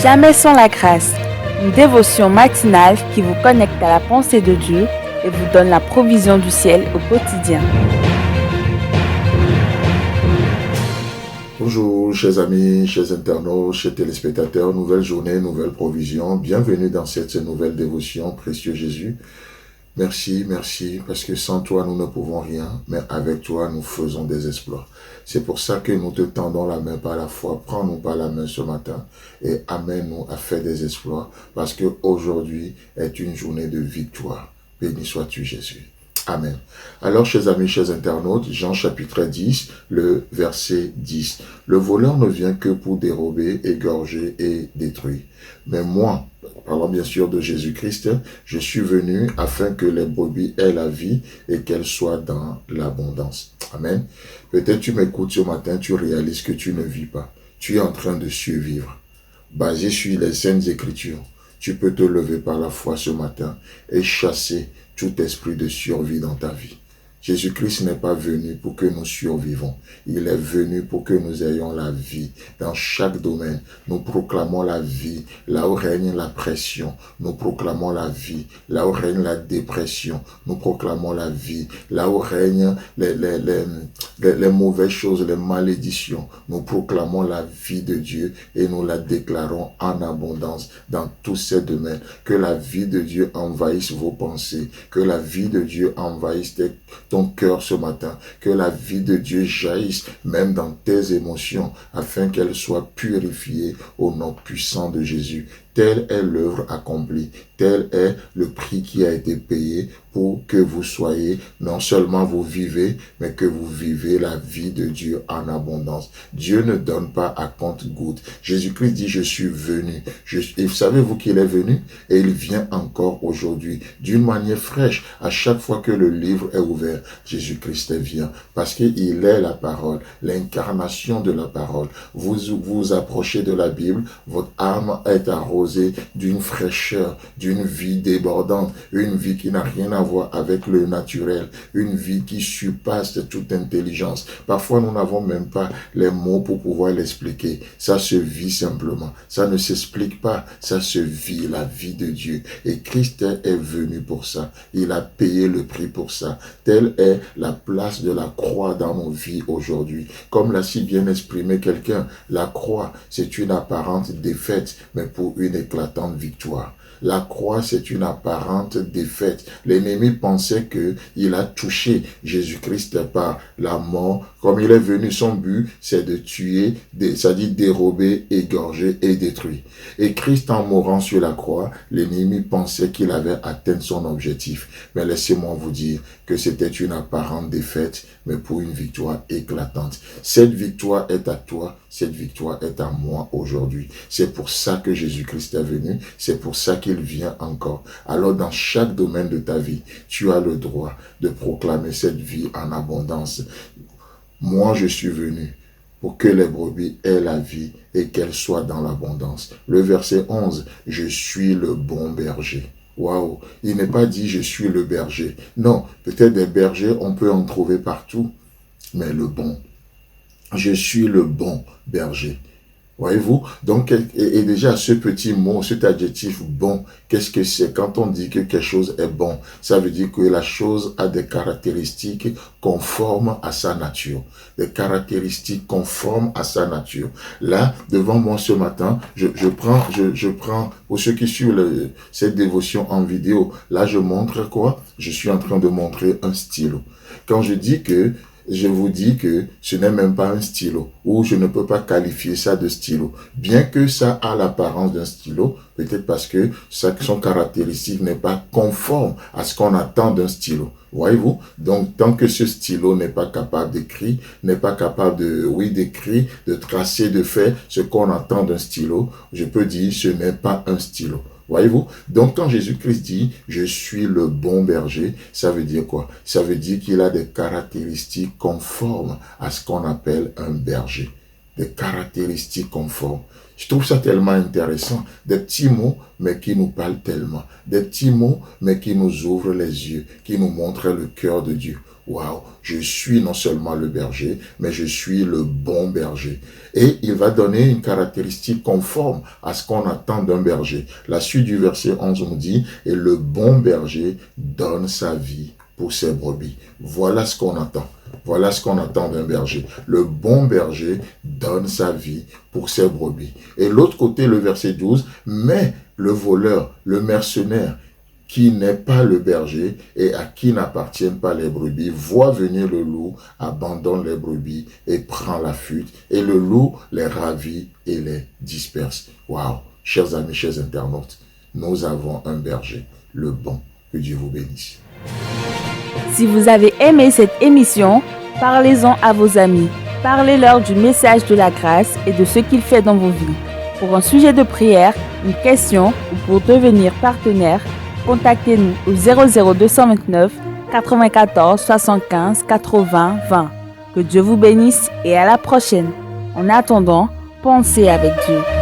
Jamais sans la grâce, une dévotion matinale qui vous connecte à la pensée de Dieu et vous donne la provision du ciel au quotidien. Bonjour chers amis, chers internautes, chers téléspectateurs, nouvelle journée, nouvelle provision. Bienvenue dans cette nouvelle dévotion, précieux Jésus. Merci, parce que sans toi nous ne pouvons rien, mais avec toi nous faisons des exploits. C'est pour ça que nous te tendons la main par la foi. Prends-nous par la main ce matin et amène-nous à faire des exploits, parce que aujourd'hui est une journée de victoire. Béni sois-tu Jésus. Amen. Alors, chers amis, chers internautes, Jean chapitre 10, le verset 10. Le voleur ne vient que pour dérober, égorger et détruire. Mais moi, parlant bien sûr de Jésus-Christ, je suis venu afin que les brebis aient la vie et qu'elles soient dans l'abondance. Amen. Peut-être tu m'écoutes ce matin, tu réalises que tu ne vis pas. Tu es en train de survivre. Basé sur les saintes écritures, tu peux te lever par la foi ce matin et chasser tout esprit de survie dans ta vie. Jésus-Christ n'est pas venu pour que nous survivons. Il est venu pour que nous ayons la vie. Dans chaque domaine, nous proclamons la vie. Là où règne la pression, nous proclamons la vie. Là où règne la dépression, nous proclamons la vie. Là où règnent les mauvaises choses, les malédictions, nous proclamons la vie de Dieu et nous la déclarons en abondance dans tous ces domaines. Que la vie de Dieu envahisse vos pensées. Que la vie de Dieu envahisse ton cœur ce matin, que la vie de Dieu jaillisse même dans tes émotions, afin qu'elles soient purifiées au nom puissant de Jésus. Telle est l'œuvre accomplie, tel est le prix qui a été payé pour que vous soyez, non seulement vous vivez, mais que vous vivez la vie de Dieu en abondance. Dieu ne donne pas à compte-gouttes. Jésus-Christ dit, je suis venu. Et savez-vous qu'il est venu? Et il vient encore aujourd'hui, d'une manière fraîche. À chaque fois que le livre est ouvert, Jésus-Christ vient, parce qu'il est la parole, l'incarnation de la parole. Vous vous approchez de la Bible, votre âme est arrosée d'une fraîcheur, d'une vie débordante, une vie qui n'a rien à voir avec le naturel, une vie qui surpasse toute intelligence. Parfois, nous n'avons même pas les mots pour pouvoir l'expliquer. Ça se vit simplement. Ça ne s'explique pas. Ça se vit, la vie de Dieu. Et Christ est venu pour ça. Il a payé le prix pour ça. Telle est la place de la croix dans nos vies aujourd'hui. Comme l'a si bien exprimé quelqu'un, la croix, c'est une apparente défaite, mais pour une éclatante victoire. La croix, c'est une apparente défaite. L'ennemi pensait qu'il a touché Jésus-Christ par la mort. Comme il est venu, son but, c'est de tuer, c'est-à-dire dérober, égorger et détruire. Et Christ, en mourant sur la croix, l'ennemi pensait qu'il avait atteint son objectif. Mais laissez-moi vous dire que c'était une apparente défaite, mais pour une victoire éclatante. Cette victoire est à toi, cette victoire est à moi aujourd'hui. C'est pour ça que Jésus-Christ est venu, c'est pour ça qu'il vient encore. Alors dans chaque domaine de ta vie, tu as le droit de proclamer cette vie en abondance. Moi, je suis venu pour que les brebis aient la vie et qu'elles soient dans l'abondance. Le verset 11, je suis le bon berger. Waouh, il n'est pas dit je suis le berger. Non, peut-être des bergers, on peut en trouver partout, mais le bon. Je suis le bon berger. Voyez-vous? Donc, et déjà, ce petit mot, cet adjectif bon, qu'est-ce que c'est? Quand on dit que quelque chose est bon, ça veut dire que la chose a des caractéristiques conformes à sa nature. Des caractéristiques conformes à sa nature. Là, devant moi ce matin, je prends, pour ceux qui suivent cette dévotion en vidéo, là, je montre quoi? Je suis en train de montrer un stylo. Quand je dis que je vous dis que ce n'est même pas un stylo, ou je ne peux pas qualifier ça de stylo. Bien que ça a l'apparence d'un stylo, peut-être parce que son caractéristique n'est pas conforme à ce qu'on attend d'un stylo. Voyez-vous? Donc, tant que ce stylo n'est pas capable d'écrire, n'est pas capable d'écrire, de tracer, de faire ce qu'on attend d'un stylo, je peux dire ce n'est pas un stylo. Voyez-vous? Donc, quand Jésus-Christ dit « Je suis le bon berger », ça veut dire quoi? Ça veut dire qu'il a des caractéristiques conformes à ce qu'on appelle un berger. Des caractéristiques conformes. Je trouve ça tellement intéressant. Des petits mots, mais qui nous parlent tellement. Des petits mots, mais qui nous ouvrent les yeux, qui nous montrent le cœur de Dieu. Waouh, je suis non seulement le berger, mais je suis le bon berger. Et il va donner une caractéristique conforme à ce qu'on attend d'un berger. La suite du verset 11 nous dit, et le bon berger donne sa vie pour ses brebis. Voilà ce qu'on attend. Voilà ce qu'on attend d'un berger. Le bon berger donne sa vie pour ses brebis. Et l'autre côté, le verset 12, mais le voleur, le mercenaire, qui n'est pas le berger et à qui n'appartiennent pas les brebis, voit venir le loup, abandonne les brebis et prend la fuite. Et le loup les ravit et les disperse. Waouh, chers amis, chers internautes, nous avons un berger, le bon. Que Dieu vous bénisse. Si vous avez aimé cette émission, parlez-en à vos amis. Parlez-leur du message de la grâce et de ce qu'il fait dans vos vies. Pour un sujet de prière, une question ou pour devenir partenaire, contactez-nous au 00229 94 75 80 20. Que Dieu vous bénisse et à la prochaine. En attendant, pensez avec Dieu.